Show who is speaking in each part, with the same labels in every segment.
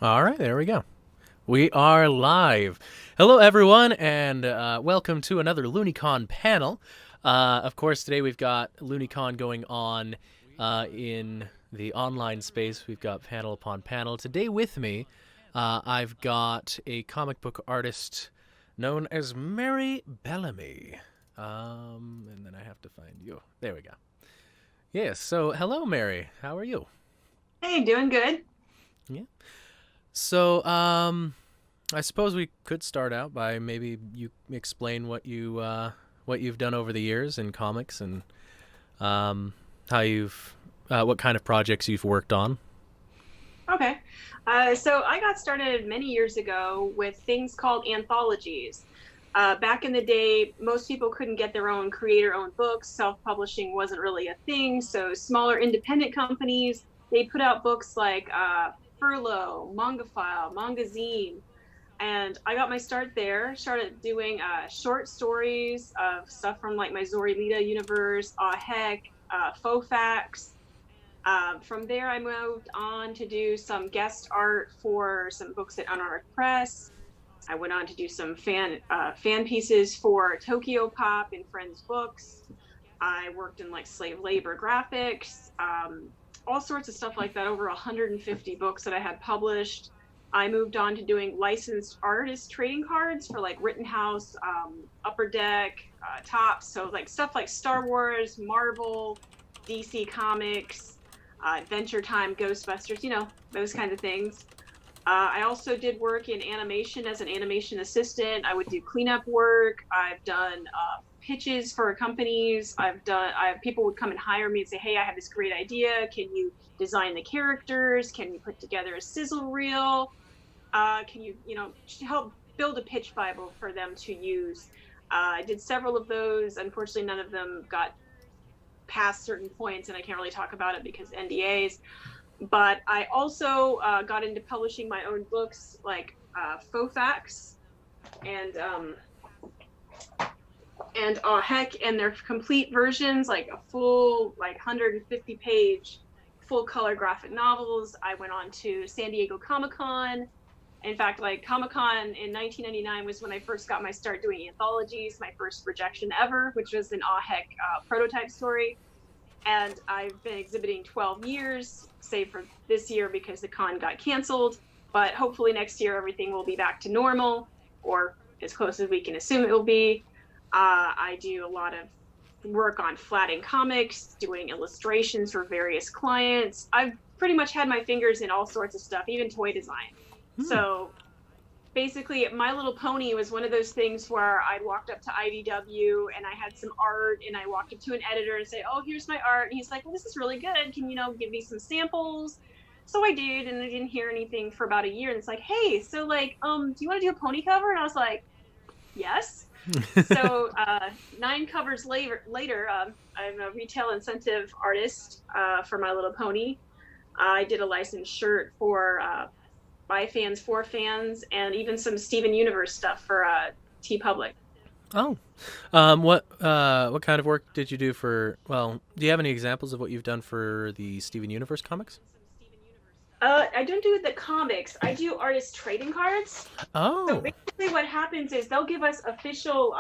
Speaker 1: All right, there we go. We are live. Hello, everyone, and welcome to another Looneycon panel. Of course, today we've got Looneycon going on in the online space. We've got panel upon panel. Today with me, I've got a comic book artist known as Mary Bellamy. And then I have to find you. There we go. Yes, so hello, Mary. How are you?
Speaker 2: Hey, doing good.
Speaker 1: Yeah. So, I suppose we could start out by maybe you explain what you've done over the years in comics and how you've what kind of projects you've worked on.
Speaker 2: Okay. So I got started many years ago with things called anthologies. Back in the day, most people couldn't get their own creator-owned books. Self-publishing wasn't really a thing. So smaller independent companies, they put out books like Furlough, Mangafile, Mangazine. And I got my start there. Started doing short stories of stuff from like my Zori Lita universe, Aw Heck, Faux Facts. From there, I moved on to do some guest art for some books at Unarmed Press. I went on to do some fan pieces for Tokyo Pop and Friends Books. I worked in like slave labor graphics, all sorts of stuff like that. Over 150 books that I had published. I moved on to doing licensed artist trading cards for like Rittenhouse, Upper Deck, Tops. So like stuff like Star Wars, Marvel, DC Comics, Adventure Time, Ghostbusters, those kind of things. I also did work in animation as an animation assistant. I would do cleanup work. I've done pitches for companies. People would come and hire me and say, "Hey, I have this great idea. Can you design the characters? Can you put together a sizzle reel? Can you, help build a pitch Bible for them to use?" I did several of those. Unfortunately, none of them got past certain points, and I can't really talk about it because NDAs. But I also got into publishing my own books, like Faux Facts and Heck, and their complete versions, like a full, like 150-page full color graphic novels. I went on to San Diego Comic-Con. In fact, like Comic-Con in 1999 was when I first got my start doing anthologies, my first rejection ever, which was an Aw Heck prototype story. And I've been exhibiting 12 years, save for this year because the con got canceled. But hopefully next year everything will be back to normal, or as close as we can assume it will be. I do a lot of work on flatting comics, doing illustrations for various clients. I've pretty much had my fingers in all sorts of stuff, even toy design.
Speaker 1: Hmm.
Speaker 2: So basically, My Little Pony was one of those things where I walked up to IDW and I had some art, and I walked up to an editor and say, "Oh, here's my art." And he's like, "Well, this is really good. Can you give me some samples?" So I did, and I didn't hear anything for about a year. And it's like, "Hey, so like, do you want to do a pony cover?" And I was like, "Yes." So 9 covers later, I'm a retail incentive artist for My Little Pony. I did a licensed shirt for by fans, for fans, and even some Steven Universe stuff for T Public.
Speaker 1: Oh, what kind of work did you do for? Well, do you have any examples of what you've done for the Steven Universe comics?
Speaker 2: I don't do the comics. I do artist trading cards. So
Speaker 1: Oh,
Speaker 2: basically, what happens is they'll give us official.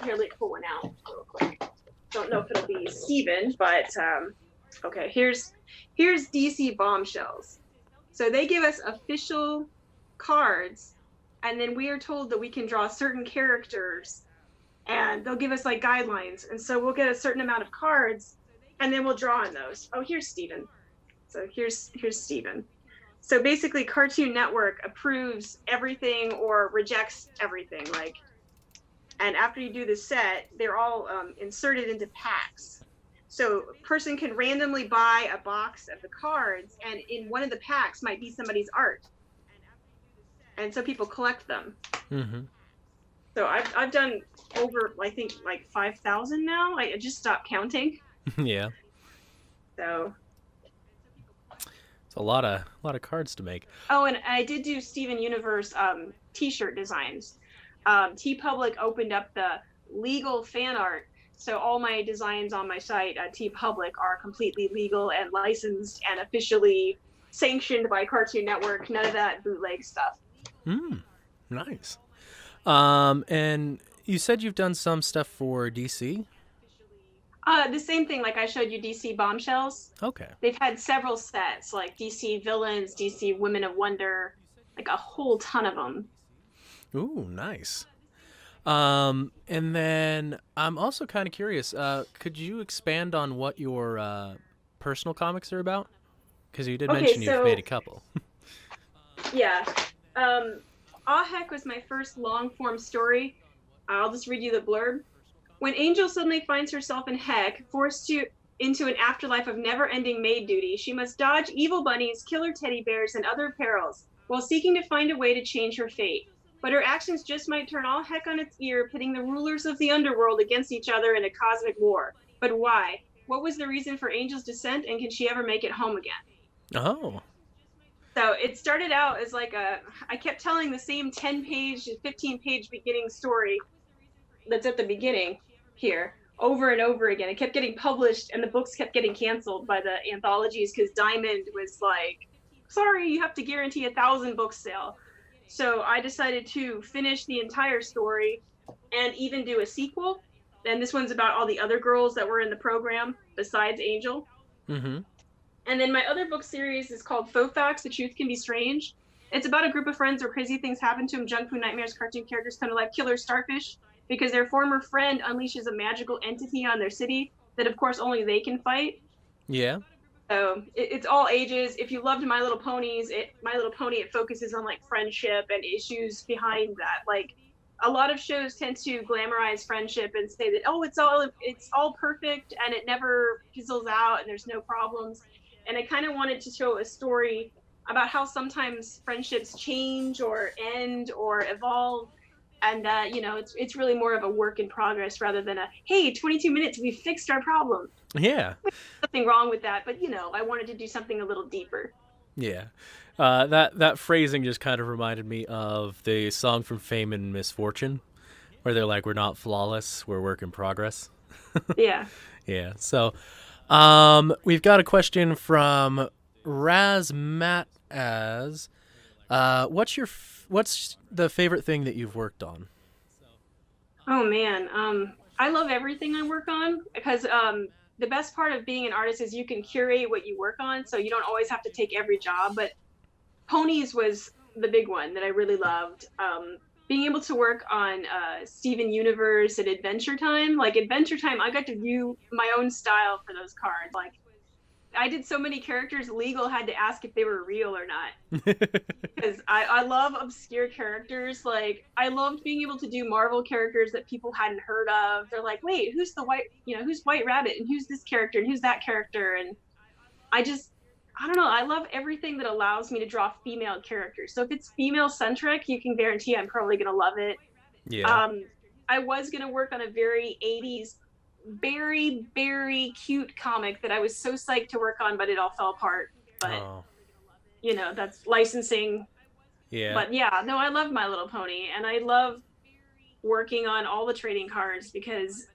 Speaker 2: Here, let me pull one out real quick. Don't know if it'll be Steven, but okay. Here's DC Bombshells. So they give us official cards, and then we are told that we can draw certain characters, and they'll give us like guidelines. And so we'll get a certain amount of cards, and then we'll draw on those. Oh, here's Steven. So here's Steven. So basically, Cartoon Network approves everything or rejects everything. And after you do the set, they're all inserted into packs. So a person can randomly buy a box of the cards, and in one of the packs might be somebody's art. And so people collect them.
Speaker 1: mm-hmm.
Speaker 2: So I've done over, I think, like 5,000 now. I just stopped counting.
Speaker 1: Yeah,
Speaker 2: So
Speaker 1: it's a lot of cards to make.
Speaker 2: oh, and I did do Steven Universe T-shirt designs. T Public opened up the legal fan art, so all my designs on my site at T Public are completely legal and licensed and officially sanctioned by Cartoon Network. None of that bootleg stuff.
Speaker 1: Nice. And you said you've done some stuff for DC?
Speaker 2: The same thing, like I showed you DC Bombshells.
Speaker 1: Okay.
Speaker 2: They've had several sets, like DC Villains, DC Women of Wonder, like a whole ton of them.
Speaker 1: Ooh, nice. And then I'm also kind of curious. Could you expand on what your personal comics are about? Because you did
Speaker 2: Okay,
Speaker 1: mention you've
Speaker 2: so
Speaker 1: made a couple.
Speaker 2: yeah, Aw Heck was my first long form story. I'll just read you the blurb. When Angel suddenly finds herself in Heck, into an afterlife of never-ending maid duty, she must dodge evil bunnies, killer teddy bears, and other perils, while seeking to find a way to change her fate. But her actions just might turn all Heck on its ear, pitting the rulers of the underworld against each other in a cosmic war. But why? What was the reason for Angel's descent, and can she ever make it home again?
Speaker 1: Oh.
Speaker 2: So it started out as like I kept telling the same 10-page, 15-page beginning story that's at the beginning here over and over again. It kept getting published, and the books kept getting canceled by the anthologies because Diamond was like, sorry, you have to guarantee 1,000 books sale. So I decided to finish the entire story and even do a sequel. And this one's about all the other girls that were in the program besides Angel.
Speaker 1: Mm-hmm.
Speaker 2: And then my other book series is called Faux Facts, The Truth Can Be Strange. It's about a group of friends where crazy things happen to them, junk food nightmares, cartoon characters come to life, killer starfish, because their former friend unleashes a magical entity on their city that, of course, only they can fight.
Speaker 1: Yeah.
Speaker 2: So it's all ages. If you loved My Little Ponies, My Little Pony, it focuses on like friendship and issues behind that. Like a lot of shows tend to glamorize friendship and say that, oh, it's all perfect and it never fizzles out and there's no problems. And I kind of wanted to show a story about how sometimes friendships change or end or evolve. And, it's really more of a work in progress rather than a, hey, 22 minutes, we fixed our problem.
Speaker 1: Yeah.
Speaker 2: There's nothing wrong with that. But, I wanted to do something a little deeper.
Speaker 1: Yeah. That phrasing just kind of reminded me of the song from Fame and Misfortune, where they're like, we're not flawless, we're work in progress.
Speaker 2: Yeah.
Speaker 1: Yeah. So, we've got a question from Razmataz. What's the favorite thing that you've worked on?
Speaker 2: Oh man, I love everything I work on because the best part of being an artist is you can curate what you work on, so you don't always have to take every job. But ponies was the big one that I really loved. Being able to work on Steven Universe and Adventure Time. Like Adventure Time, I got to view my own style for those cards. Like I did so many characters, legal had to ask if they were real or not. Because I love obscure characters. Like I loved being able to do Marvel characters that people hadn't heard of. They're like, wait, who's who's White Rabbit and who's this character and who's that character? And I don't know. I love everything that allows me to draw female characters. So if it's female centric, you can guarantee I'm probably going to love it.
Speaker 1: Yeah.
Speaker 2: I was going to work on a very 80s, very, very cute comic that I was so psyched to work on, but it all fell apart. But, that's licensing.
Speaker 1: Yeah.
Speaker 2: But yeah, no, I love My Little Pony. And I love working on all the trading cards because,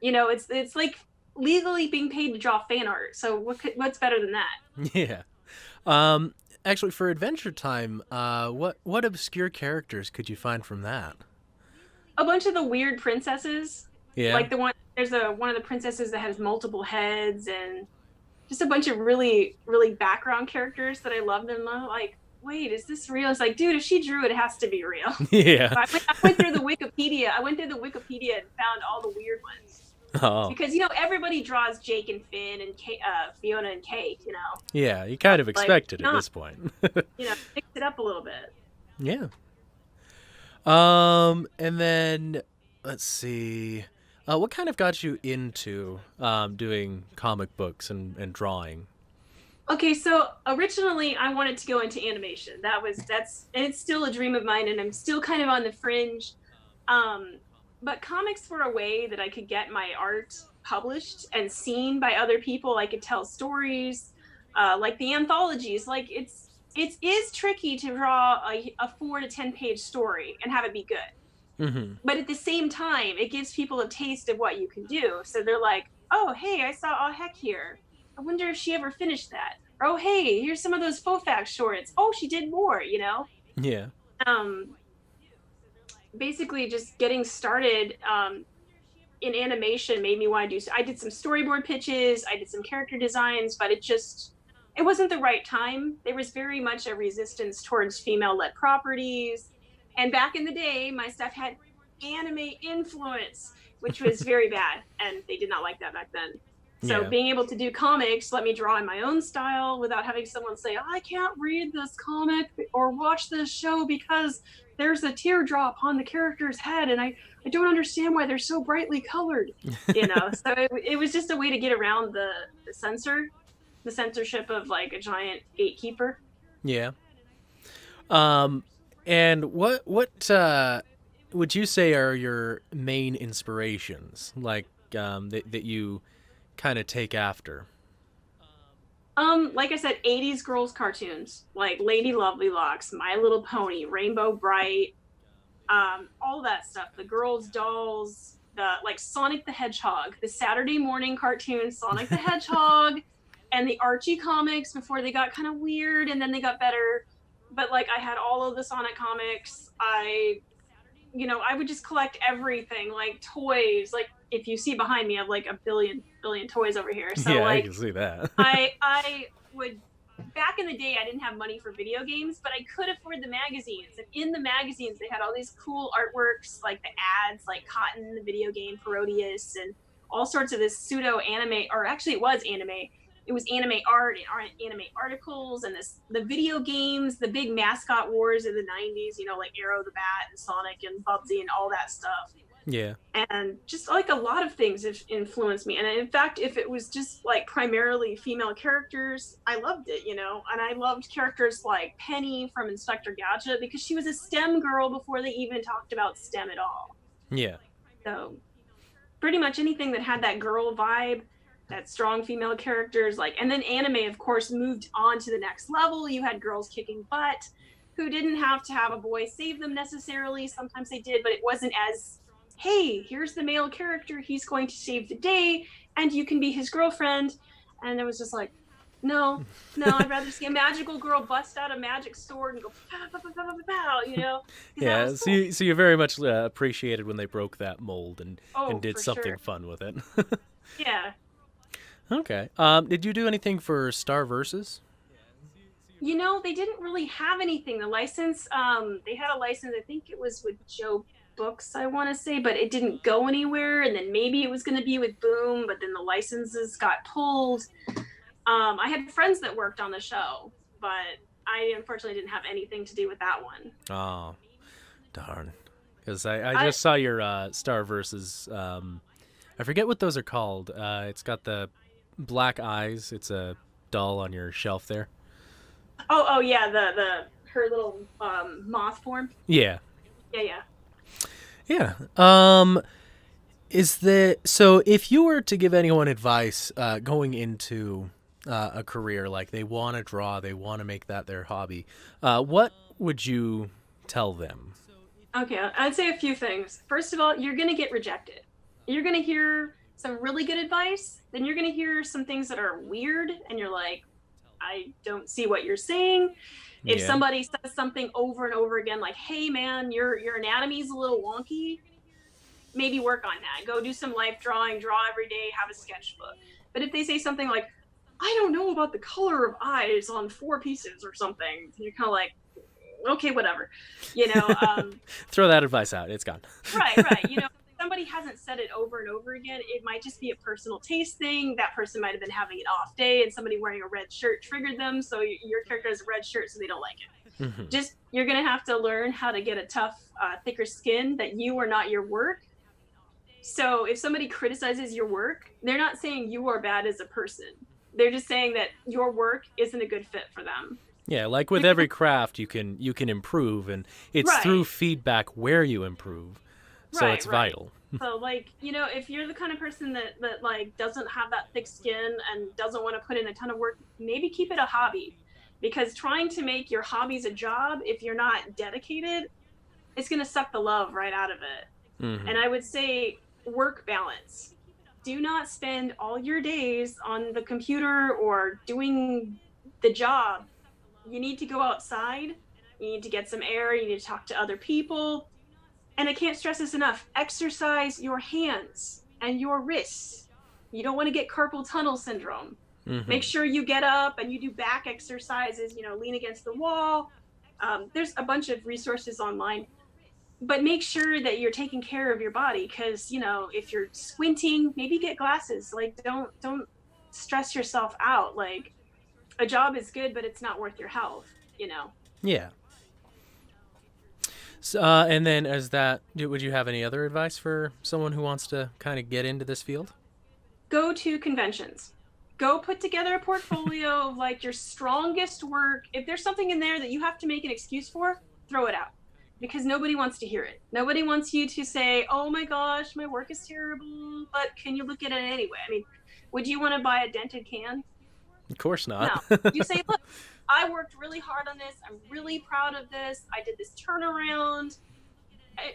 Speaker 2: it's like legally being paid to draw fan art. So what's better than that?
Speaker 1: Yeah. Actually, for Adventure Time, what obscure characters could you find from that?
Speaker 2: A bunch of the weird princesses.
Speaker 1: Yeah.
Speaker 2: Like there's one of the princesses that has multiple heads and just a bunch of really, really background characters that I loved. And I'm like, wait, is this real? It's like, dude, if she drew it, it has to be real.
Speaker 1: Yeah.
Speaker 2: So I went through the Wikipedia. And found all the weird ones.
Speaker 1: Oh.
Speaker 2: Because, everybody draws Jake and Finn and Fiona and Kate,
Speaker 1: Yeah, you kind of expect it at this point.
Speaker 2: Mix it up a little bit.
Speaker 1: Yeah. And then, let's see. What kind of got you into doing comic books and drawing?
Speaker 2: Okay, so originally I wanted to go into animation. And it's still a dream of mine, and I'm still kind of on the fringe. But comics were a way that I could get my art published and seen by other people. I could tell stories, like the anthologies. Like it is tricky to draw a 4 to 10 page story and have it be good.
Speaker 1: Mm-hmm.
Speaker 2: But at the same time, it gives people a taste of what you can do. So they're like, oh, hey, I saw Aw Heck here. I wonder if she ever finished that. oh, hey, here's some of those faux facts shorts. Oh, she did more, you know?
Speaker 1: Yeah.
Speaker 2: Um, Basically just getting started in animation made me want to do, I did some storyboard pitches, I did some character designs, but it wasn't the right time. There was very much a resistance towards female-led properties. And back in the day, my stuff had anime influence, which was very bad. And they did not like that back then. So
Speaker 1: Yeah.
Speaker 2: being able to do comics let me draw in my own style without having someone say, oh, I can't read this comic or watch this show because there's a teardrop on the character's head and I don't understand why they're so brightly colored, you know? So it was just a way to get around the censorship of like a giant gatekeeper.
Speaker 1: Yeah. And what would you say are your main inspirations, like that you kind of take after?
Speaker 2: Like I said, 80s girls cartoons, like Lady Lovely Locks, My Little Pony, Rainbow Bright, all that stuff. The girls' dolls, the like Sonic the Hedgehog, the Saturday morning cartoon Sonic the Hedgehog, and the Archie comics before they got kind of weird and then they got better. But like I had all of the Sonic comics. I would just collect everything, like toys. Like if you see behind me, I have like a billion toys over here. So
Speaker 1: Yeah, I
Speaker 2: like
Speaker 1: can see that.
Speaker 2: I would, back in the day I didn't have money for video games, but I could afford the magazines. And in the magazines they had all these cool artworks, like the ads, like Cotton, the video game Parodius, and all sorts of this pseudo anime, or actually it was anime. It was anime art and anime articles and the video games, the big mascot wars of the 90s, like Arrow the Bat and Sonic and Bubsy and all that stuff.
Speaker 1: Yeah.
Speaker 2: And just like a lot of things have influenced me. And in fact, if it was just like primarily female characters, I loved it, and I loved characters like Penny from Inspector Gadget because she was a STEM girl before they even talked about STEM at all.
Speaker 1: Yeah.
Speaker 2: So pretty much anything that had that girl vibe, that strong female characters, and then anime of course moved on to the next level. You had girls kicking butt who didn't have to have a boy save them necessarily. Sometimes they did, but it wasn't as, hey, here's the male character, he's going to save the day and you can be his girlfriend. And it was just like, no, I'd rather see a magical girl bust out a magic sword and go pow, pow, pow, pow, pow, pow.
Speaker 1: Yeah,
Speaker 2: Cool.
Speaker 1: so you very much appreciated when they broke that mold and did something
Speaker 2: sure.
Speaker 1: fun with it.
Speaker 2: Yeah.
Speaker 1: Okay. Did you do anything for Star Versus?
Speaker 2: They didn't really have anything. The license, they had a license, I think it was with Joe Books, I want to say, but it didn't go anywhere. And then maybe it was going to be with Boom, but then the licenses got pulled. I had friends that worked on the show, but I unfortunately didn't have anything to do with that one.
Speaker 1: Oh, darn. Because I just saw your Star Versus. I forget what those are called. It's got the black eyes. It's a doll on your shelf there.
Speaker 2: Oh yeah, her little moth form.
Speaker 1: Yeah.
Speaker 2: Yeah.
Speaker 1: Yeah. So if you were to give anyone advice going into a career, like they want to draw, they want to make that their hobby, what would you tell them?
Speaker 2: Okay, I'd say a few things. First of all, you're going to get rejected. You're going to hear some really good advice, then you're going to hear some things that are weird, and you're like, I don't see what you're saying. If somebody says something over and over again, like, hey man, your anatomy's a little wonky, maybe work on that. Go do some life drawing, draw every day, have a sketchbook. But if they say something like, I don't know about the color of eyes on 4 pieces or something, you're kind of like, okay, whatever,
Speaker 1: Throw that advice out. It's gone.
Speaker 2: Right. If somebody hasn't said it over and over again, it might just be a personal taste thing. That person might have been having an off day and somebody wearing a red shirt triggered them. So your character has a red shirt, so they don't like it.
Speaker 1: Mm-hmm.
Speaker 2: Just, you're going to have to learn how to get a tough, thicker skin that you are not your work. So if somebody criticizes your work, they're not saying you are bad as a person. They're just saying that your work isn't a good fit for them.
Speaker 1: Yeah, like with every craft, you can improve, and it's through feedback where you improve. So it's vital.
Speaker 2: So if you're the kind of person that like doesn't have that thick skin and doesn't want to put in a ton of work, maybe keep it a hobby, because trying to make your hobbies a job, if you're not dedicated, it's going to suck the love right out of it. Mm-hmm. And I would say work balance. Do not spend all your days on the computer or doing the job, you need to go outside, you need to get some air, you need to talk to other people. And I can't stress this enough, exercise your hands and your wrists. You don't want to get carpal tunnel syndrome. Make sure you get up and you do back exercises, lean against the wall. There's a bunch of resources online, but make sure that you're taking care of your body, because, if you're squinting, maybe get glasses. Like, don't stress yourself out. Like, a job is good, but it's not worth your health,
Speaker 1: Yeah. So, and then would you have any other advice for someone who wants to kind of get into this field?
Speaker 2: Go to conventions. Go put together a portfolio of like your strongest work. If there's something in there that you have to make an excuse for, throw it out, because nobody wants to hear it. Nobody wants you to say, oh my gosh, my work is terrible, but can you look at it anyway? I mean, would you want to buy a dented can?
Speaker 1: Of course not.
Speaker 2: No. You say, look, I worked really hard on this. I'm really proud of this. I did this turnaround.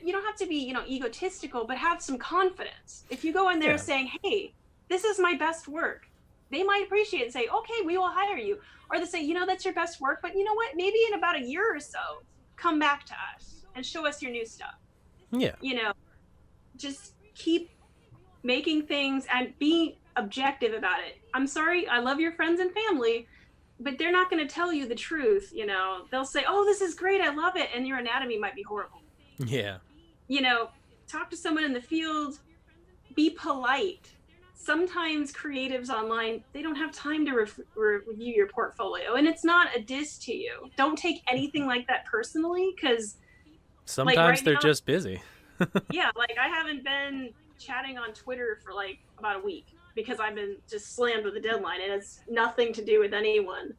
Speaker 2: You don't have to be, egotistical, but have some confidence. If you go in there saying, hey, this is my best work, they might appreciate it and say, okay, we will hire you. Or they say, that's your best work, but you know what? Maybe in about a year or so, come back to us and show us your new stuff.
Speaker 1: Yeah.
Speaker 2: Just keep making things and be objective about it. I'm sorry, I love your friends and family, but they're not going to tell you the truth. They'll say, oh, this is great, I love it, and your anatomy might be horrible.
Speaker 1: Yeah.
Speaker 2: Talk to someone in the field, be polite. Sometimes creatives online, they don't have time to review your portfolio, and it's not a diss to you. Don't take anything like that personally, because
Speaker 1: sometimes they're just busy.
Speaker 2: Yeah, I haven't been chatting on Twitter for about a week because I've been just slammed with a deadline. It has nothing to do with anyone.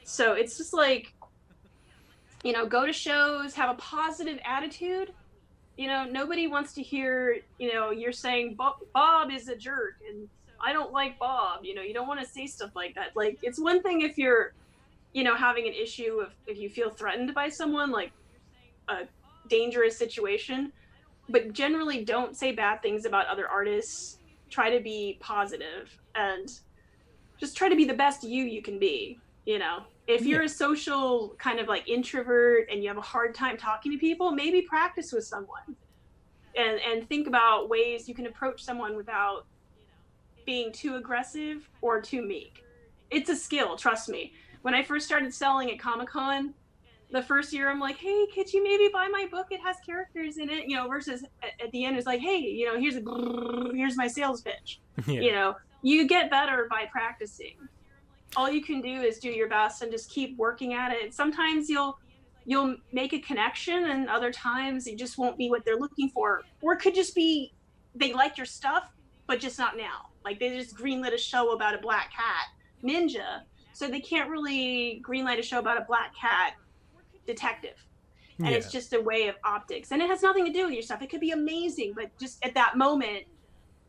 Speaker 2: So it's just go to shows, have a positive attitude. Nobody wants to hear, you're saying Bob is a jerk and I don't like Bob. You don't want to say stuff like that. It's one thing if you're, having an issue if you feel threatened by someone, like a dangerous situation, but generally don't say bad things about other artists. Try to be positive and just try to be the best you can be. If you're a social kind of introvert and you have a hard time talking to people, maybe practice with someone and think about ways you can approach someone without being too aggressive or too meek. It's a skill, trust me. When I first started selling at Comic-Con, the first year I'm like, hey, could you maybe buy my book? It has characters in it, versus at the end it's like, hey, here's my sales pitch. You get better by practicing. All you can do is do your best and just keep working at it. Sometimes you'll make a connection, and other times it just won't be what they're looking for. Or it could just be they like your stuff, but just not now. They just greenlit a show about a black cat ninja, so they can't really greenlight a show about a black cat detective. And it's just a way of optics. And it has nothing to do with your stuff. It could be amazing, but just at that moment,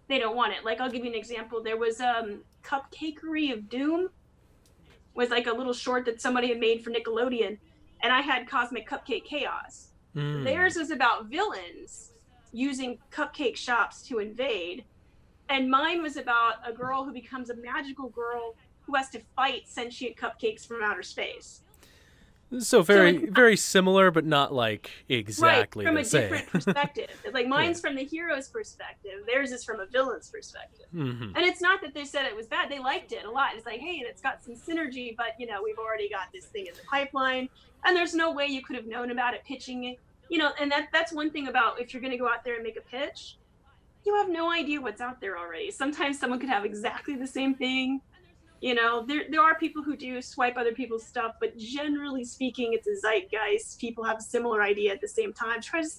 Speaker 2: they don't want it. I'll give you an example. There was Cupcakery of Doom, was a little short that somebody had made for Nickelodeon, and I had Cosmic Cupcake Chaos. Theirs was about villains using cupcake shops to invade, and mine was about a girl who becomes a magical girl who has to fight sentient cupcakes from outer space.
Speaker 1: So very similar, but not exactly
Speaker 2: from
Speaker 1: the
Speaker 2: a
Speaker 1: same.
Speaker 2: Different perspective. Mine's from the hero's perspective. Theirs is from a villain's perspective. And it's not that they said it was bad. They liked it a lot. It's hey, it's got some synergy, but we've already got this thing in the pipeline, and there's no way you could have known about it pitching it. And that's one thing about if you're going to go out there and make a pitch, you have no idea what's out there already. Sometimes someone could have exactly the same thing. There are people who do swipe other people's stuff, but generally speaking, it's a zeitgeist. People have a similar idea at the same time. Try to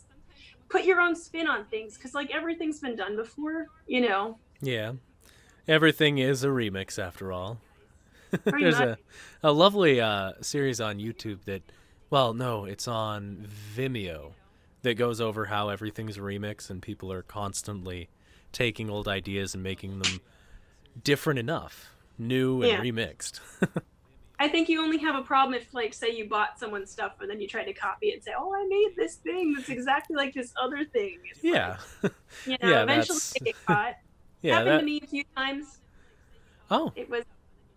Speaker 2: put your own spin on things, because everything's been done before,
Speaker 1: Yeah. Everything is a remix after all.
Speaker 2: There's
Speaker 1: a lovely series on YouTube it's on Vimeo, that goes over how everything's a remix and people are constantly taking old ideas and making them different enough. New and remixed.
Speaker 2: I think you only have a problem if, say you bought someone's stuff and then you try to copy it and say, oh, I made this thing that's exactly like this other thing. It's eventually they get caught. Happened to me a few times.
Speaker 1: Oh.
Speaker 2: It was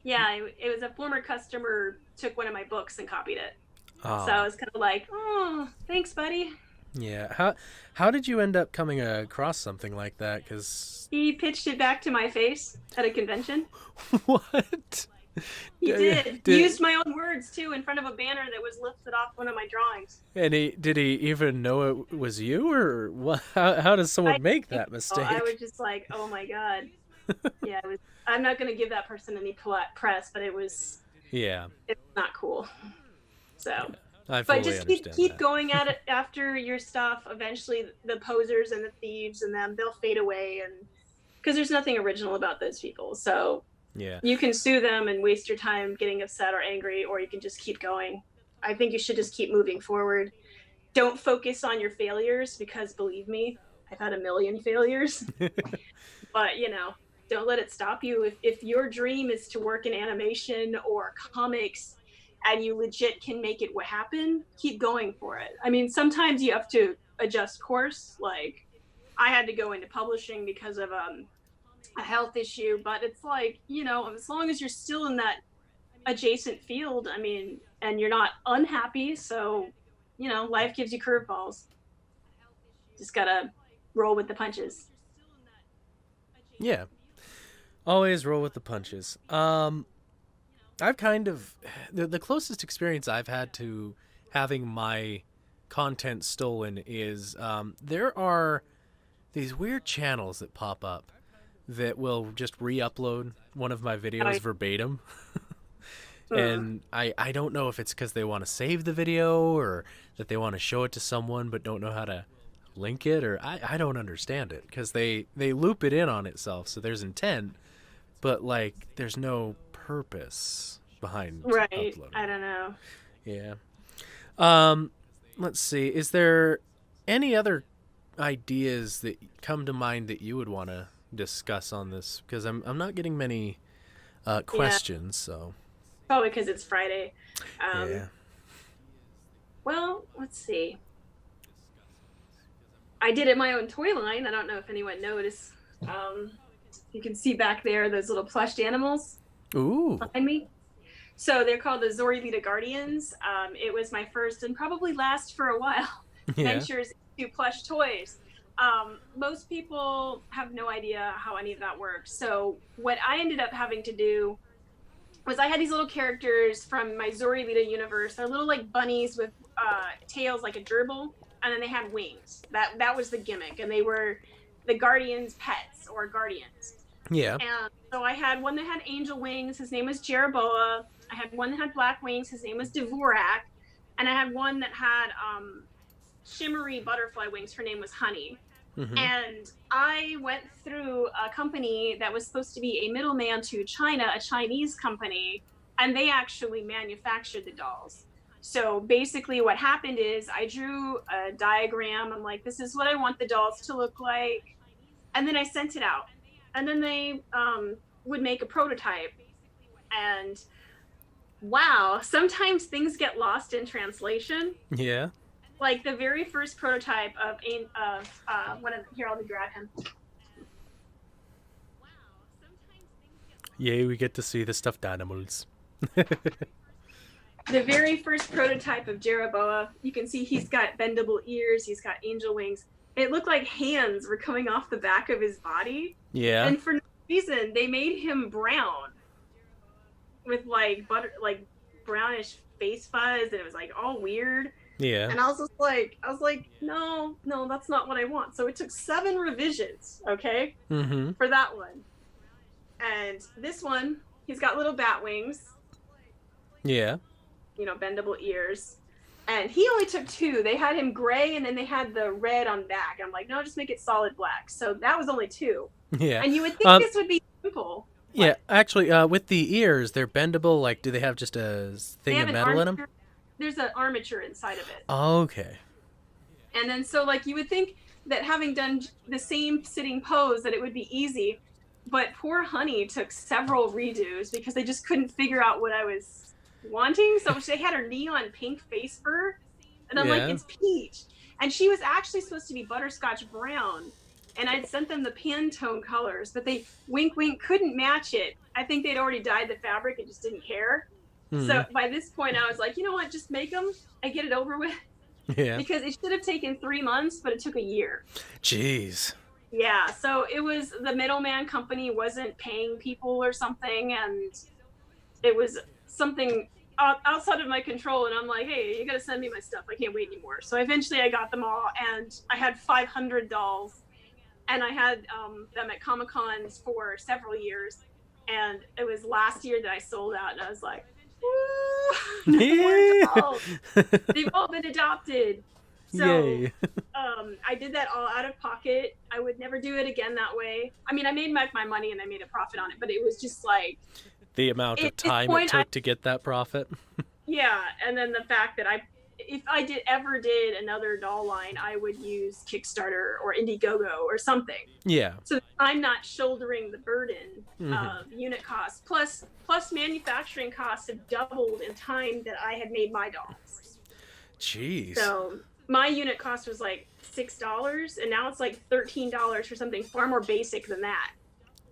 Speaker 2: Yeah, it was a former customer took one of my books and copied it. So I
Speaker 1: Oh,
Speaker 2: was kind of like, oh, thanks, buddy.
Speaker 1: yeah. How did you end up coming across something like that? Because
Speaker 2: He pitched it back to my face at a convention.
Speaker 1: what?
Speaker 2: He did.
Speaker 1: Did
Speaker 2: Used my own words too in front of a banner that was lifted off one of my drawings.
Speaker 1: and did he even know it was you, or what? How does
Speaker 2: I
Speaker 1: someone make that
Speaker 2: I was
Speaker 1: mistake?
Speaker 2: just like, oh my god. Yeah, it was. I'm not going to give that person any press, but
Speaker 1: Yeah,
Speaker 2: it's not cool. So,
Speaker 1: I
Speaker 2: but
Speaker 1: fully
Speaker 2: just keep
Speaker 1: understand
Speaker 2: keep
Speaker 1: that.
Speaker 2: going at it after your stuff. Eventually, the posers and the thieves and them they'll fade away, and because there's nothing original about those people. So
Speaker 1: Yeah,
Speaker 2: you can sue them and waste your time getting upset or angry, or you can just keep going. I think you should just keep moving forward. Don't focus on your failures because believe me, I've had a million failures. But don't let it stop you. If your dream is to work in animation or comics and you legit can make it happen, keep going for it. I mean, sometimes you have to adjust course. Like I had to go into publishing because of a health issue, but it's like, as long as you're still in that adjacent field, I mean, and you're not unhappy, so life gives you curveballs. Just gotta roll with the punches.
Speaker 1: yeah. Always roll with the punches. I've kind of the closest experience I've had to having my content stolen is there are these weird channels that pop up that will just re-upload one of my videos
Speaker 2: I,
Speaker 1: verbatim.
Speaker 2: mm,
Speaker 1: And I don't know if it's because they want to save the video or that they want to show it to someone but don't know how to link it, or I don't understand it because they loop it in on itself, so there's intent, but like there's no purpose behind
Speaker 2: right.
Speaker 1: uploading
Speaker 2: I
Speaker 1: it.
Speaker 2: don't know.
Speaker 1: Yeah. Um, let's see. Is there any other ideas that come to mind that you would want to discuss on this? Because I'm not getting many
Speaker 2: Yeah,
Speaker 1: questions. So
Speaker 2: probably because it's Friday. Um,
Speaker 1: yeah.
Speaker 2: well, let's see. I did it my own toy line. I don't know if anyone noticed. Um, you can see back there those little plushed animals
Speaker 1: Ooh.
Speaker 2: behind me. So they're called the Zorilita Guardians. It was my first and probably last for a while
Speaker 1: Yeah.
Speaker 2: ventures into plush toys. Most people have no idea how any of that works. So what I ended up having to do was I had these little characters from my Zorilita universe. They're little like bunnies with tails like a gerbil, and then they had wings. That was the gimmick, and they were the guardians' pets or guardians.
Speaker 1: Yeah.
Speaker 2: And so I had one that had angel wings. His name was Jeroboa. I had one that had black wings. His name was Dvorak. And I had one that had shimmery butterfly wings. Her name was Honey.
Speaker 1: Mm-hmm.
Speaker 2: And I went through a company that was supposed to be a middleman to China, a Chinese company, and they actually manufactured the dolls. So basically, what happened is I drew a diagram. I'm like, this is what I want the dolls to look like. And then I sent it out. And then they would make a prototype. And wow, sometimes things get lost in translation.
Speaker 1: Yeah.
Speaker 2: Like the very first prototype of one of here, let me grab him.
Speaker 1: Yay, we get to see the stuffed animals.
Speaker 2: The very first prototype of Jeroboa, you can see he's got bendable ears, he's got angel wings. It looked like hands were coming off the back of his body.
Speaker 1: Yeah.
Speaker 2: And for no reason, they made him brown with like brownish face fuzz, and it was like all weird.
Speaker 1: Yeah.
Speaker 2: And I was like, no, that's not what I want. So it took 7 revisions, okay,
Speaker 1: Mm-hmm.
Speaker 2: for that one. And this one, he's got little bat wings,
Speaker 1: Yeah.
Speaker 2: bendable ears. And he only took 2. They had him gray, and then they had the red on back. I'm like, no, just make it solid black. So that was only 2.
Speaker 1: Yeah.
Speaker 2: And you would think this would be simple.
Speaker 1: Yeah, actually, with the ears, they're bendable. Like, do they have just a
Speaker 2: They
Speaker 1: thing
Speaker 2: have
Speaker 1: of
Speaker 2: an
Speaker 1: metal in them?
Speaker 2: armature. There's an armature inside of it.
Speaker 1: Okay.
Speaker 2: And then so like you would think that having done the same sitting pose that it would be easy, but poor Honey took several redos because they just couldn't figure out what I was wanting. So they had her neon pink face fur, and I'm like,
Speaker 1: Yeah.
Speaker 2: it's peach. And she was actually supposed to be butterscotch brown. and I'd sent them the Pantone colors, but they wink couldn't match it. I think they'd already dyed the fabric and just didn't care. So by this point, I was like, you know what, just make them and get it over with.
Speaker 1: Yeah.
Speaker 2: Because it should have taken 3 months, but it took a year.
Speaker 1: Jeez.
Speaker 2: Yeah, so it was the middleman company wasn't paying people or something, and it was something outside of my control. And I'm like, hey, you gotta send me my stuff. I can't wait anymore. So eventually I got them all, and I had 500 dolls, and I had them at Comic-Cons for several years. And it was last year that I sold out, and I was like, woo, no more dolls. They've all been adopted. So I did that all out of pocket. I would never do it again that way. I mean, I made back my money and I made a profit on it, but it was just like
Speaker 1: the amount of time it took to get that profit.
Speaker 2: Yeah, and then the fact that if I ever did another doll line, I would use Kickstarter or Indiegogo or something.
Speaker 1: Yeah.
Speaker 2: So I'm not shouldering the burden of unit costs. Plus manufacturing costs have doubled in time that I had made my dolls.
Speaker 1: Jeez.
Speaker 2: So my unit cost was like $6, and now it's like $13 for something far more basic than that.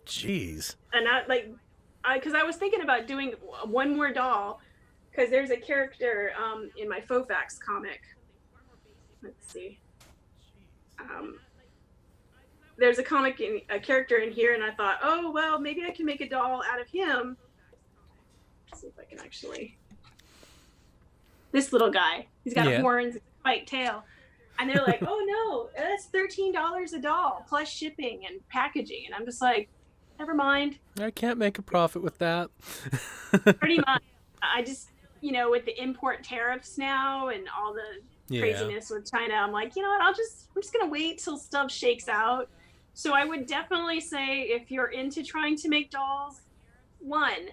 Speaker 1: Jeez.
Speaker 2: And because I was thinking about doing one more doll, because there's a character in my Fofax comic. Let's see. There's a character in here, and I thought, oh, well, maybe I can make a doll out of him. Let's see if I can actually. This little guy. He's got horns and a spiked tail. And they're like, oh, no, that's $13 a doll, plus shipping and packaging. And I'm just like, never mind.
Speaker 1: I can't make a profit with that.
Speaker 2: Pretty much. I just, with the import tariffs now and all the craziness with China, I'm like, you know what, I'm just going to wait till stuff shakes out. So I would definitely say, if you're into trying to make dolls, one,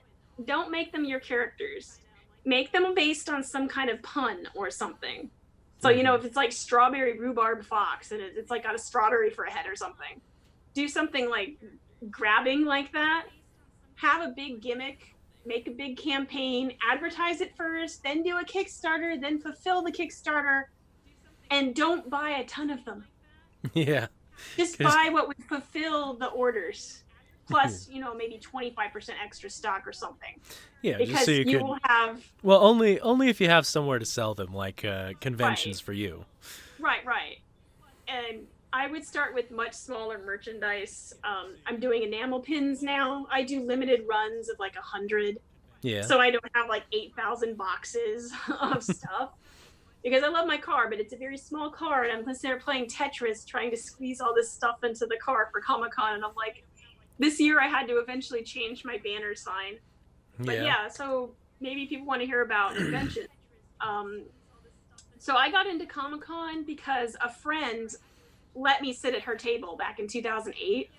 Speaker 2: don't make them your characters. Make them based on some kind of pun or something. So, if it's like strawberry rhubarb fox and it's like got a strawberry for a head or something, do something like grabbing like that. Have a big gimmick, make a big campaign, advertise it first, then do a Kickstarter, then fulfill the Kickstarter, and don't buy a ton of them.
Speaker 1: Yeah.
Speaker 2: Just buy what would fulfill the orders. Plus, maybe 25% extra stock or something.
Speaker 1: Yeah,
Speaker 2: because
Speaker 1: just so you
Speaker 2: will have.
Speaker 1: Well, only if you have somewhere to sell them, like conventions for you.
Speaker 2: Right. And I would start with much smaller merchandise. I'm doing enamel pins now. I do limited runs of like 100.
Speaker 1: Yeah.
Speaker 2: So I don't have like 8,000 boxes of stuff. Because I love my car, but it's a very small car, and I'm sitting there playing Tetris, trying to squeeze all this stuff into the car for Comic-Con, and I'm like, this year I had to eventually change my banner sign. But so maybe people want to hear about invention. So I got into Comic-Con because a friend let me sit at her table back in 2008.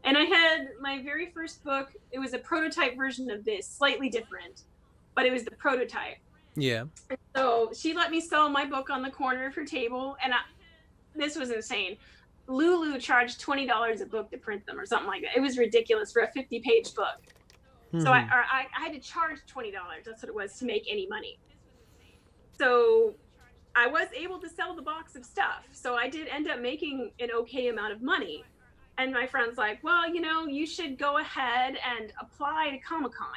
Speaker 2: And I had my very first book. It was a prototype version of this, slightly different, but it was the prototype.
Speaker 1: Yeah.
Speaker 2: And so she let me sell my book on the corner of her table. And this was insane. Lulu charged $20 a book to print them or something like that. It was ridiculous for a 50-page book. So I had to charge $20. That's what it was, to make any money. So I was able to sell the box of stuff. So I did end up making an okay amount of money. And my friend's like, well, you should go ahead and apply to Comic-Con.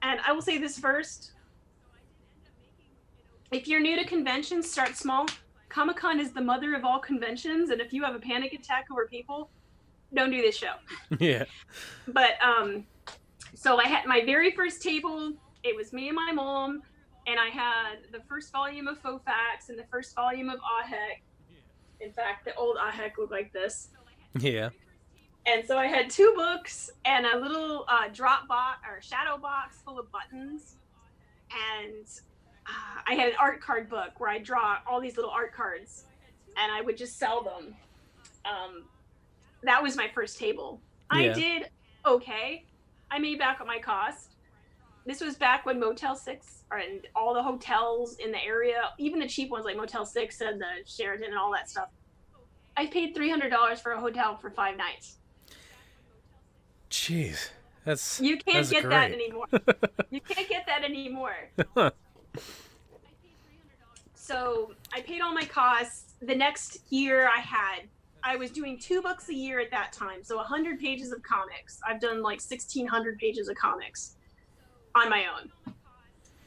Speaker 2: And I will say this first. If you're new to conventions, start small. Comic-Con is the mother of all conventions, and if you have a panic attack over people, don't do this show.
Speaker 1: Yeah.
Speaker 2: But so I had my very first table. It was me and my mom, and I had the first volume of Fofax and the first volume of Ahek. In fact, the old Ahek looked like this.
Speaker 1: Yeah.
Speaker 2: And so I had 2 books and a little drop box or shadow box full of buttons, and I had an art card book where I draw all these little art cards, and I would just sell them. That was my first table. I did okay. I made back my cost. This was back when Motel 6 and all the hotels in the area, even the cheap ones like Motel 6 and the Sheraton and all that stuff, I paid $300 for a hotel for 5 nights.
Speaker 1: Jeez.
Speaker 2: You can't get
Speaker 1: great.
Speaker 2: that anymore. You can't get that anymore. So I paid all my costs. The next year I had I was doing 2 books a year at that time, so 100 pages of comics. I've done like 1,600 pages of comics on my own.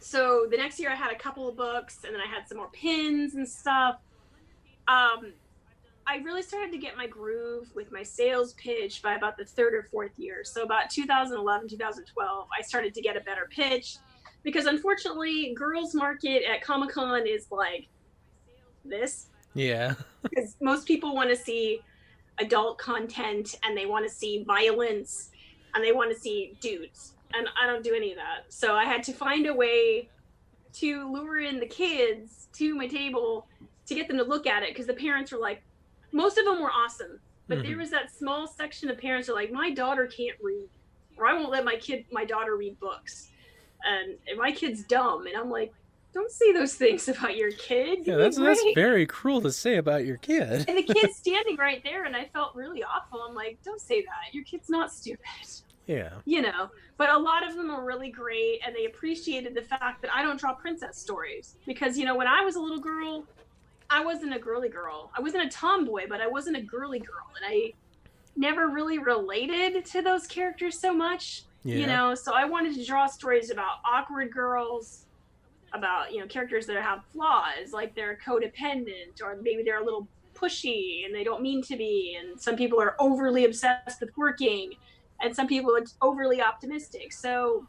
Speaker 2: So the next year I had a couple of books, and then I had some more pins and stuff. I really started to get my groove with my sales pitch by about the 3rd or 4th year. So about 2011, 2012, I started to get a better pitch, because unfortunately, girls market at Comic-Con is like this.
Speaker 1: Yeah.
Speaker 2: Because most people want to see adult content, and they want to see violence, and they want to see dudes. And I don't do any of that. So I had to find a way to lure in the kids to my table to get them to look at it, because the parents were like, most of them were awesome, but there was that small section of parents who are like, my daughter can't read, or I won't let my daughter read books, and my kid's dumb. And I'm like, don't say those things about your kid.
Speaker 1: Yeah, that's very cruel to say about your kid.
Speaker 2: And the kid's standing right there, and I felt really awful. I'm like, don't say that. Your kid's not stupid.
Speaker 1: Yeah.
Speaker 2: You know, but a lot of them are really great, and they appreciated the fact that I don't draw princess stories. Because, you know, when I was a little girl, I wasn't a girly girl. I wasn't a tomboy, but I wasn't a girly girl. And I never really related to those characters so much, you know? So I wanted to draw stories about awkward girls, about, you know, characters that have flaws, like they're codependent, or maybe they're a little pushy and they don't mean to be. And some people are overly obsessed with working, and some people are overly optimistic. So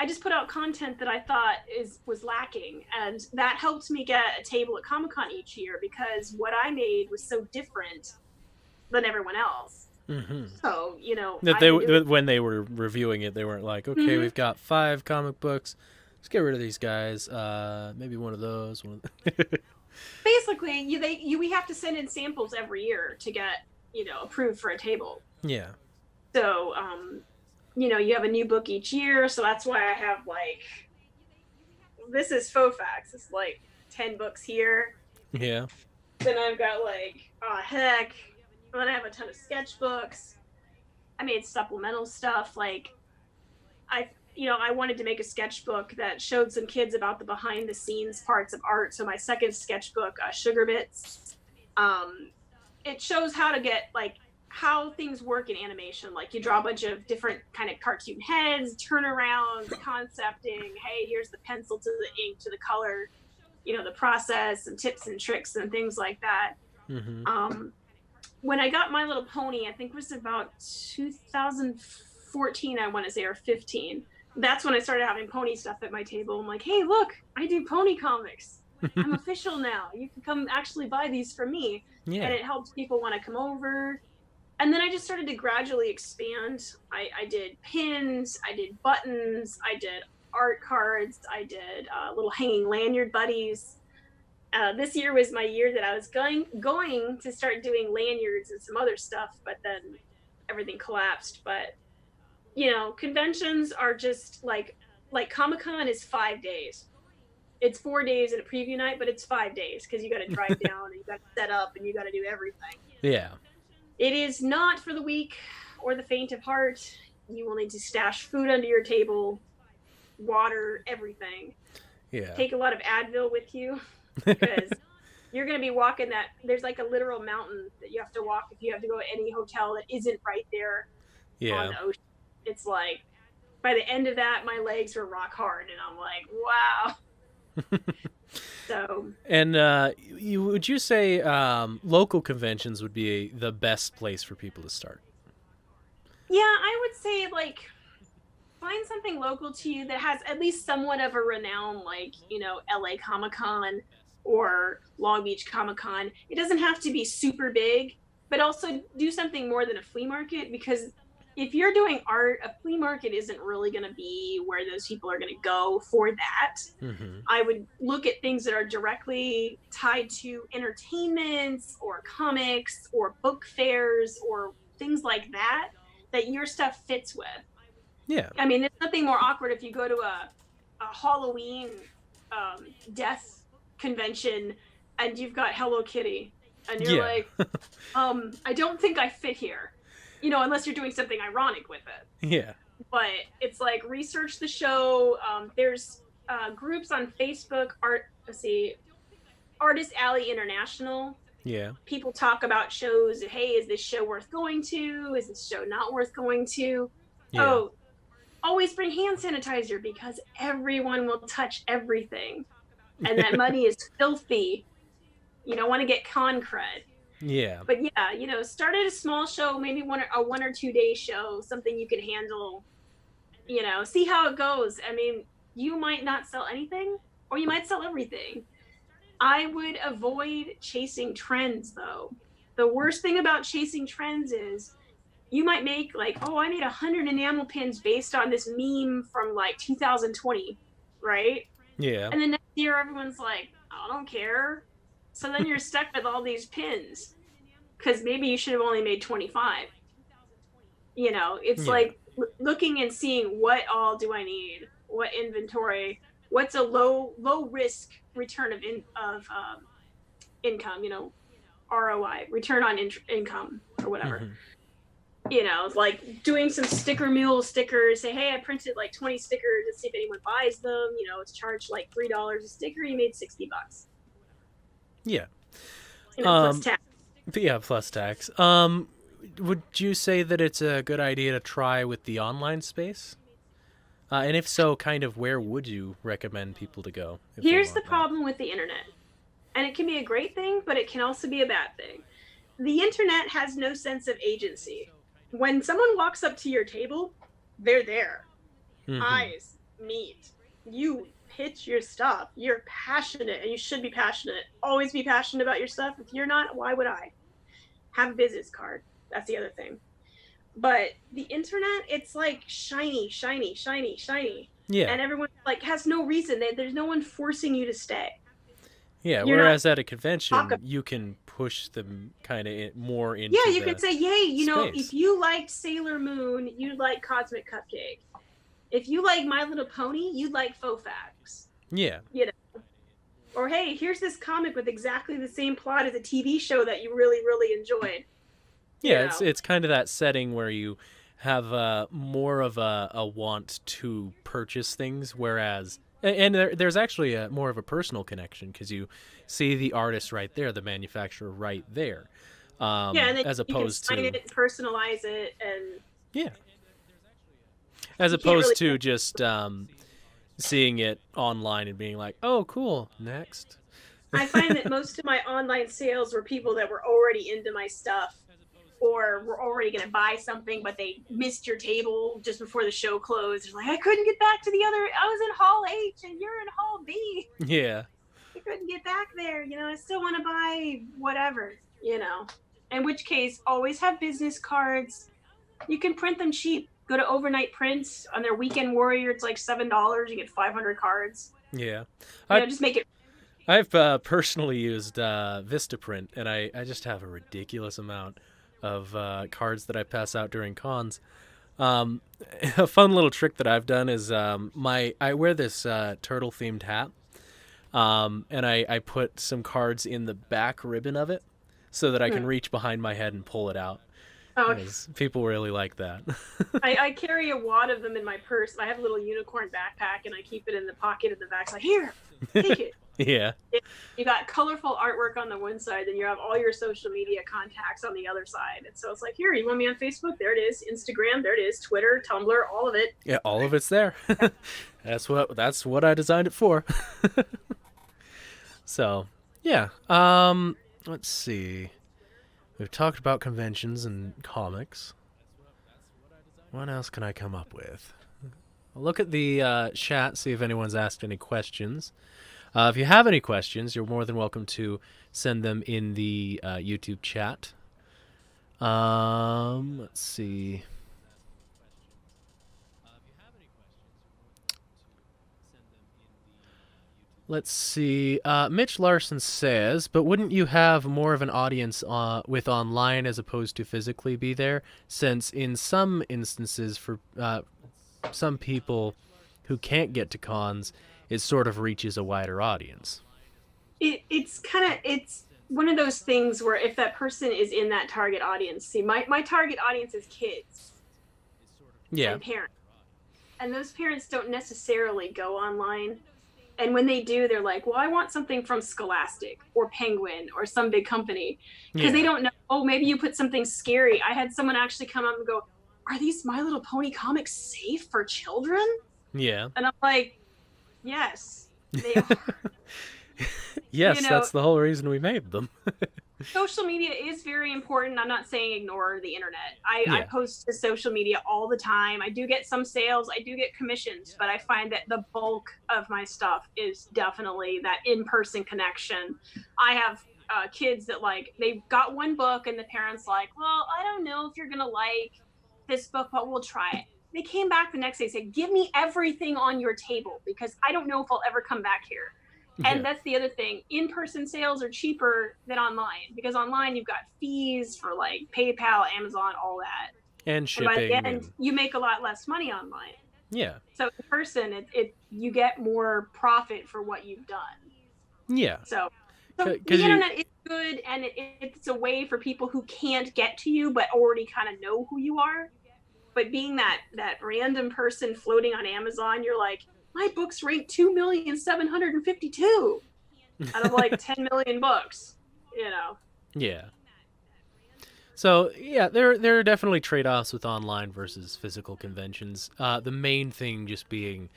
Speaker 2: I just put out content that I thought was lacking, and that helped me get a table at Comic-Con each year, because what I made was so different than everyone else. So, you know,
Speaker 1: that when they were reviewing it, they weren't like, okay, we've got 5 comic books, let's get rid of these guys. Maybe one of those.
Speaker 2: Basically, we have to send in samples every year to get, you know, approved for a table.
Speaker 1: Yeah.
Speaker 2: So, you know, you have a new book each year, so that's why I have, like, this is faux facts. It's like 10 books here.
Speaker 1: Yeah.
Speaker 2: Then I've got, like, heck. And then I have a ton of sketchbooks. I made supplemental stuff. Like, I wanted to make a sketchbook that showed some kids about the behind the scenes parts of art. So my second sketchbook, Sugar Bits, it shows how to get, like, how things work in animation. Like, you draw a bunch of different kind of cartoon heads, turnarounds, concepting. Hey, here's the pencil to the ink to the color, you know, the process and tips and tricks and things like that. When I got My Little Pony, I think it was about 2014, I want to say, or 15. That's when I started having pony stuff at my table. I'm like, hey, look, I do pony comics. I'm official now. You can come actually buy these from me. Yeah. And it helped people want to come over. And then I just started to gradually expand. I did pins, I did buttons, I did art cards, I did little hanging lanyard buddies. This year was my year that I was going to start doing lanyards and some other stuff, but then everything collapsed. But, you know, conventions are just like Comic-Con is 5 days. It's 4 days and a preview night, but it's 5 days, because you got to drive down and you got to set up and you got to do everything.
Speaker 1: Yeah.
Speaker 2: It is not for the weak or the faint of heart. You will need to stash food under your table, water, everything.
Speaker 1: Yeah.
Speaker 2: Take a lot of Advil with you, because you're going to be walking that. There's like a literal mountain that you have to walk if you have to go to any hotel that isn't right there on the ocean. It's like, by the end of that, my legs were rock hard, and I'm like, wow. So. And
Speaker 1: would you say local conventions would be the best place for people to start?
Speaker 2: Yeah, I would say, like, find something local to you that has at least somewhat of a renown, like, you know, LA Comic-Con or Long Beach Comic-Con. It doesn't have to be super big, but also do something more than a flea market, because if you're doing art, a flea market isn't really going to be where those people are going to go for that. I would look at things that are directly tied to entertainments or comics or book fairs or things like that your stuff fits with.
Speaker 1: Yeah.
Speaker 2: I mean, there's nothing more awkward if you go to a Halloween death convention and you've got Hello Kitty and you're like, I don't think I fit here. You know, unless you're doing something ironic with it.
Speaker 1: Yeah.
Speaker 2: But it's like, research the show. There's groups on Facebook, Artist Alley International.
Speaker 1: Yeah.
Speaker 2: People talk about shows. Hey, is this show worth going to? Is this show not worth going to?
Speaker 1: Yeah.
Speaker 2: Oh, always bring hand sanitizer because everyone will touch everything. And that money is filthy. You don't want to get con cred.
Speaker 1: Yeah.
Speaker 2: But yeah, start at a small show, maybe a 1 or 2 day show, something you can handle, see how it goes. I mean, you might not sell anything or you might sell everything. I would avoid chasing trends though. The worst thing about chasing trends is you might make like, oh, I made 100 enamel pins based on this meme from like 2020, right?
Speaker 1: Yeah.
Speaker 2: And then next year everyone's like, I don't care. So then you're stuck with all these pins because maybe you should have only made 25. It's like looking and seeing what all do I need, what inventory, what's a low risk return of income, ROI, return on income or whatever. Like doing some sticker mule stickers, say, hey, I printed like 20 stickers, let's see if anyone buys them. It's charged like $3 a sticker, you made $60.
Speaker 1: Yeah.
Speaker 2: Plus tax.
Speaker 1: Yeah, plus tax. Would you say that it's a good idea to try with the online space? And if so, kind of where would you recommend people to go?
Speaker 2: Here's the problem with the internet. And it can be a great thing, but it can also be a bad thing. The internet has no sense of agency. When someone walks up to your table, they're there. Mm-hmm. Eyes meet. You pitch your stuff. You're passionate, and you should be passionate. Always be passionate about your stuff. If you're not, why would I? Have a business card. That's the other thing. But the internet, it's like shiny, shiny, shiny, shiny.
Speaker 1: Yeah.
Speaker 2: And everyone like has no reason. There's no one forcing you to stay.
Speaker 1: Yeah, whereas at a convention, you can push them kind of more into
Speaker 2: Yeah, you could say, yay,
Speaker 1: space.
Speaker 2: If you liked Sailor Moon, you'd like Cosmic Cupcake. If you like My Little Pony, you'd like Faux Facts.
Speaker 1: Yeah.
Speaker 2: Or, hey, here's this comic with exactly the same plot as a TV show that you really, really enjoyed.
Speaker 1: Yeah, it's kind of that setting where you have more of a want to purchase things, whereas... And there's actually more of a personal connection because you see the artist right there, the manufacturer right there.
Speaker 2: And then
Speaker 1: as opposed
Speaker 2: you can sign it, personalize it, and...
Speaker 1: Yeah. As opposed to just seeing it online and being like, oh, cool, next.
Speaker 2: I find that most of my online sales were people that were already into my stuff or were already going to buy something, but they missed your table just before the show closed. They're like, I couldn't get back to the other... I was in Hall H and you're in Hall B.
Speaker 1: Yeah.
Speaker 2: I couldn't get back there. I still want to buy whatever, In which case, always have business cards. You can print them cheap. Go to Overnight Prints on their Weekend Warrior. It's like $7. You get 500 cards.
Speaker 1: Yeah.
Speaker 2: Just make it...
Speaker 1: I've personally used Vistaprint, and I just have a ridiculous amount of cards that I pass out during cons. A fun little trick that I've done is I wear this turtle themed hat, and I put some cards in the back ribbon of it so that I can reach behind my head and pull it out. Oh, people really like that.
Speaker 2: I carry a wad of them in my purse. I have a little unicorn backpack, and I keep it in the pocket of the back. So here, take it.
Speaker 1: Yeah.
Speaker 2: You got colorful artwork on the one side, and you have all your social media contacts on the other side. And so it's like, here, you want me on Facebook? There it is. Instagram, there it is. Twitter, Tumblr, all of it.
Speaker 1: Yeah, all of it's there. That's what I designed it for. So, yeah. Let's see. We've talked about conventions and comics. What else can I come up with? I'll look at the chat, see if anyone's asked any questions. If you have any questions, you're more than welcome to send them in the YouTube chat. Let's see. Mitch Larson says, but wouldn't you have more of an audience with online as opposed to physically be there? Since in some instances, for some people who can't get to cons, it sort of reaches a wider audience.
Speaker 2: It's one of those things where if that person is in that target audience, see, my target audience is kids.
Speaker 1: Yeah.
Speaker 2: And parents. And those parents don't necessarily go online. And when they do, they're like, well, I want something from Scholastic or Penguin or some big company, because they don't know, oh, maybe you put something scary. I had someone actually come up and go, are these My Little Pony comics safe for children?
Speaker 1: Yeah.
Speaker 2: And I'm like, yes, they are.
Speaker 1: Yes, that's the whole reason we made them.
Speaker 2: Social media is very important. I'm not saying ignore the internet. I post to social media all the time. I do get some sales, I do get commissions, but I find that the bulk of my stuff is definitely that in-person connection. I have kids that like, they've got one book and the parents like, well, I don't know if you're gonna like this book, but we'll try it. They came back the next day and said, give me everything on your table because I don't know if I'll ever come back here. And that's the other thing. In-person sales are cheaper than online because online you've got fees for like PayPal, Amazon, all that.
Speaker 1: And shipping.
Speaker 2: And by the end, you make a lot less money online.
Speaker 1: Yeah.
Speaker 2: So in person, you get more profit for what you've done.
Speaker 1: Yeah.
Speaker 2: So the internet is good, and it's a way for people who can't get to you but already kind of know who you are. But being that random person floating on Amazon, you're like, my book's ranked 2,752,000 out of like 10 million books, you know.
Speaker 1: Yeah. So yeah, there are definitely trade-offs with online versus physical conventions. The main thing just being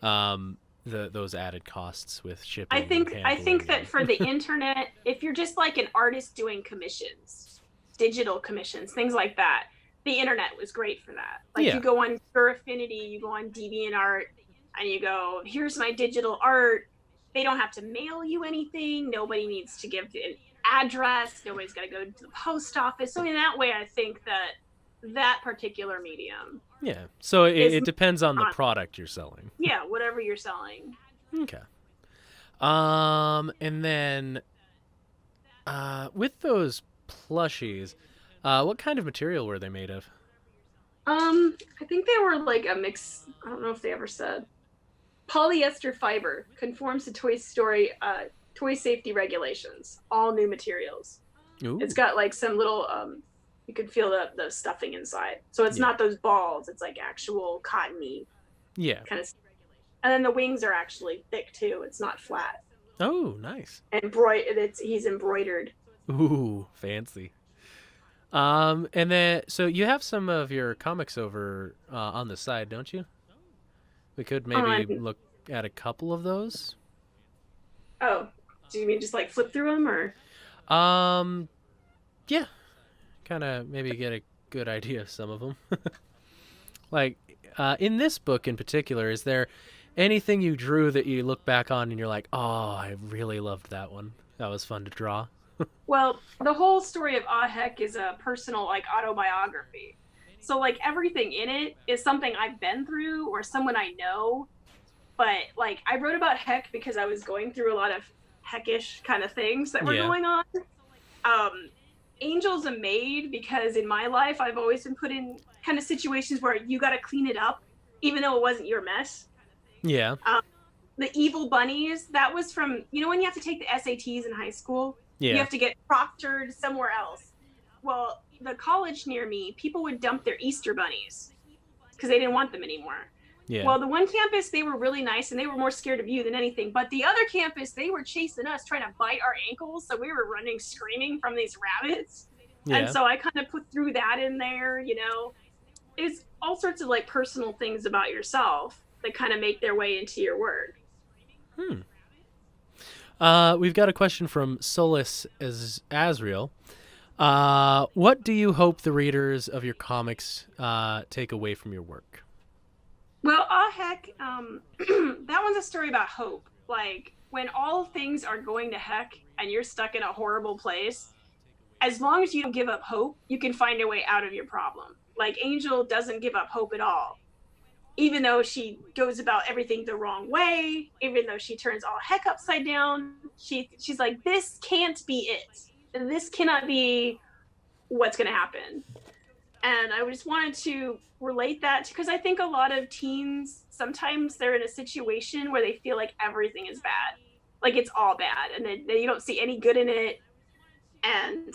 Speaker 1: those added costs with shipping.
Speaker 2: I think that for the internet, if you're just like an artist doing commissions, digital commissions, things like that, the internet was great for that. Like you go on Pure Affinity, you go on DeviantArt, and you go, here's my digital art. They don't have to mail you anything. Nobody needs to give an address. Nobody's got to go to the post office. So in that way, I think that particular medium.
Speaker 1: Yeah. So it depends on the product you're selling.
Speaker 2: Yeah, whatever you're selling.
Speaker 1: Okay. And then with those plushies, what kind of material were they made of?
Speaker 2: I think they were like a mix. I don't know if they ever said. Polyester fiber conforms to Toy Story toy safety regulations. All new materials. Ooh. It's got like some little you could feel the stuffing inside. So it's not those balls. It's like actual cottony.
Speaker 1: Yeah.
Speaker 2: Kind of. And then the wings are actually thick too. It's not flat.
Speaker 1: Oh, nice.
Speaker 2: And he's embroidered.
Speaker 1: Ooh, fancy. And then so you have some of your comics over on the side, don't you? We could maybe look at a couple of those.
Speaker 2: Oh, do you mean just like flip through them, or?
Speaker 1: Yeah, kind of maybe get a good idea of some of them. Like in this book in particular, is there anything you drew that you look back on and you're like, oh, I really loved that one. That was fun to draw.
Speaker 2: Well, the whole story of Ah Heck is a personal like autobiography. So like everything in it is something I've been through or someone I know. But like I wrote about Heck because I was going through a lot of Heckish kind of things that were going on. Angel's a maid because in my life I've always been put in kind of situations where you got to clean it up, even though it wasn't your mess.
Speaker 1: Yeah.
Speaker 2: The evil bunnies, that was from, you know, when you have to take the SATs in high school, you have to get proctored somewhere else. Well, the college near me, people would dump their Easter bunnies because they didn't want them anymore. Yeah. Well, the one campus, they were really nice and they were more scared of you than anything. But the other campus, they were chasing us, trying to bite our ankles. So we were running, screaming from these rabbits. Yeah. And so I kind of put through that in there, you know. It's all sorts of like personal things about yourself that kind of make their way into your work.
Speaker 1: We've got a question from Soulless Azrael. What do you hope the readers of your comics take away from your work?
Speaker 2: Well, Ah Heck, that one's a story about hope. Like, when all things are going to heck and you're stuck in a horrible place, as long as you don't give up hope, you can find a way out of your problem. Like, Angel doesn't give up hope at all. Even though she goes about everything the wrong way, even though she turns all heck upside down, she's like, this can't be it. This cannot be what's going to happen. And I just wanted to relate that because I think a lot of teens, sometimes they're in a situation where they feel like everything is bad. Like it's all bad and then you don't see any good in it. And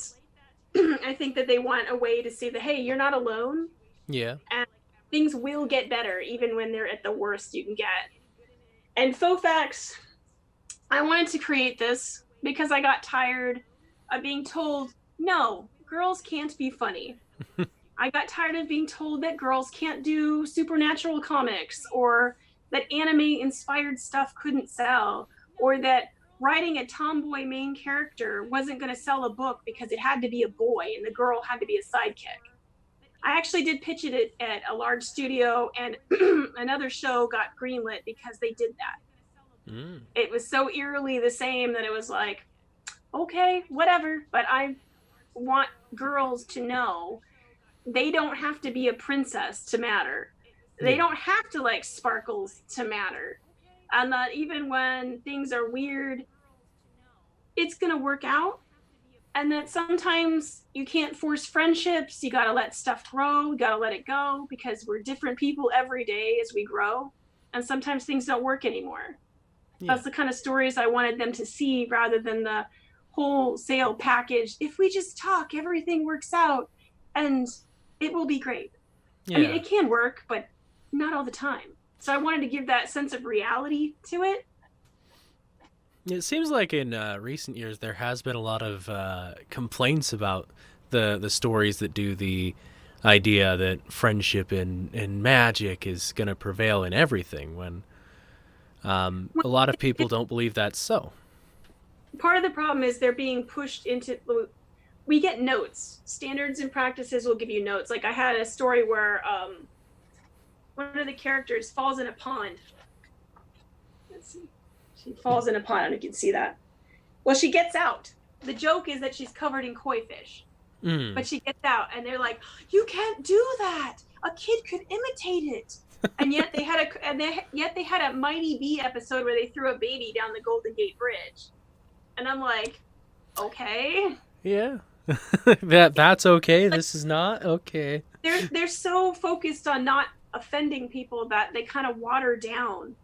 Speaker 2: I think that they want a way to see that, hey, you're not alone.
Speaker 1: Yeah.
Speaker 2: And things will get better even when they're at the worst you can get. And faux facts, I wanted to create this because I got tired of being told, no, girls can't be funny. I got tired of being told that girls can't do supernatural comics, or that anime inspired stuff couldn't sell, or that writing a tomboy main character wasn't going to sell a book because it had to be a boy and the girl had to be a sidekick. I actually did pitch it at a large studio, and another show got greenlit because they did that. It was so eerily the same that it was like, okay, whatever, but I want girls to know they don't have to be a princess to matter. They don't have to like sparkles to matter. And that even when things are weird, it's going to work out. And that sometimes you can't force friendships. You got to let stuff grow. You got to let it go, because we're different people every day as we grow. And sometimes things don't work anymore. Yeah. That's the kind of stories I wanted them to see, rather than the wholesale package. If we just talk, everything works out and it will be great. Yeah. I mean, it can work, but not all the time. So I wanted to give that sense of reality to it.
Speaker 1: It seems like in recent years there has been a lot of complaints about the stories that do the idea that friendship and magic is going to prevail in everything, when a lot of people don't believe that's so.
Speaker 2: Part of the problem is they're being pushed into... We get notes. Standards and practices will give you notes. Like I had a story where one of the characters falls in a pond. Let's see. She falls in a pond. I don't know if you can see that. Well, she gets out. The joke is that she's covered in koi fish. But she gets out, and they're like, you can't do that. A kid could imitate it. And yet they had a Mighty Bee episode where they threw a baby down the Golden Gate Bridge. And I'm like, okay.
Speaker 1: Yeah. that's okay. This is not okay.
Speaker 2: They're so focused on not offending people that they kind of water down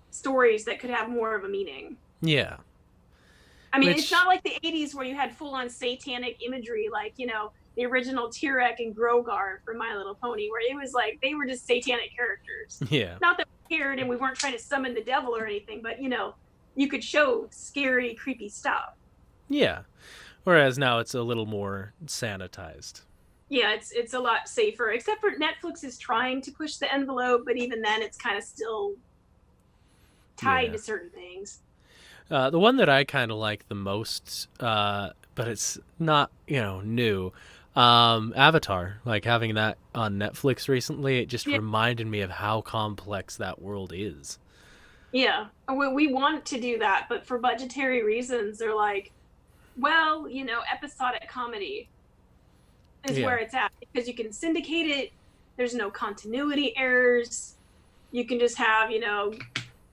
Speaker 2: stories that could have more of a meaning.
Speaker 1: Yeah.
Speaker 2: I mean, it's not like the 80s where you had full-on satanic imagery, like, you know, the original Tirek and Grogar from My Little Pony, where it was like they were just satanic characters.
Speaker 1: Yeah.
Speaker 2: Not that we cared and we weren't trying to summon the devil or anything, but, you know, you could show scary, creepy stuff.
Speaker 1: Yeah. Whereas now it's a little more sanitized.
Speaker 2: Yeah, it's a lot safer, except for Netflix is trying to push the envelope, but even then it's kind of still tied to certain things.
Speaker 1: The one that I kind of like the most, but it's not, you know, new, Avatar. Like having that on Netflix recently, it just reminded me of how complex that world is.
Speaker 2: Yeah, we want to do that, but for budgetary reasons, they're like, well, you know, episodic comedy is where it's at, because you can syndicate it. There's no continuity errors. You can just have, you know,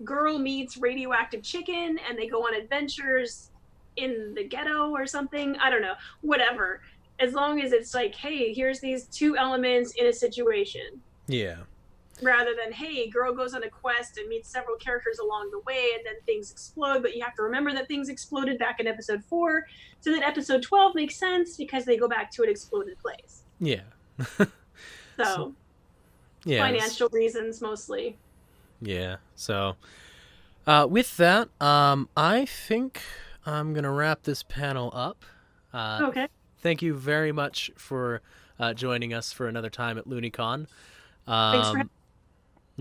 Speaker 2: girl meets radioactive chicken and they go on adventures in the ghetto or something. I don't know, whatever. As long as it's like, hey, here's these two elements in a situation.
Speaker 1: Yeah.
Speaker 2: Rather than, hey, girl goes on a quest and meets several characters along the way and then things explode, but you have to remember that things exploded back in episode 4, so that episode 12 makes sense because they go back to an exploded place.
Speaker 1: Yeah.
Speaker 2: So financial reasons mostly.
Speaker 1: Yeah. So with that, I think I'm going to wrap this panel up.
Speaker 2: Okay.
Speaker 1: Thank you very much for joining us for another time at Looneycon.
Speaker 2: Thanks for having me.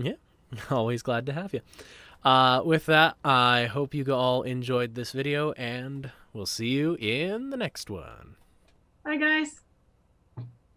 Speaker 1: Yeah, always glad to have you. With that, I hope you all enjoyed this video, and we'll see you in the next one.
Speaker 2: Bye, guys.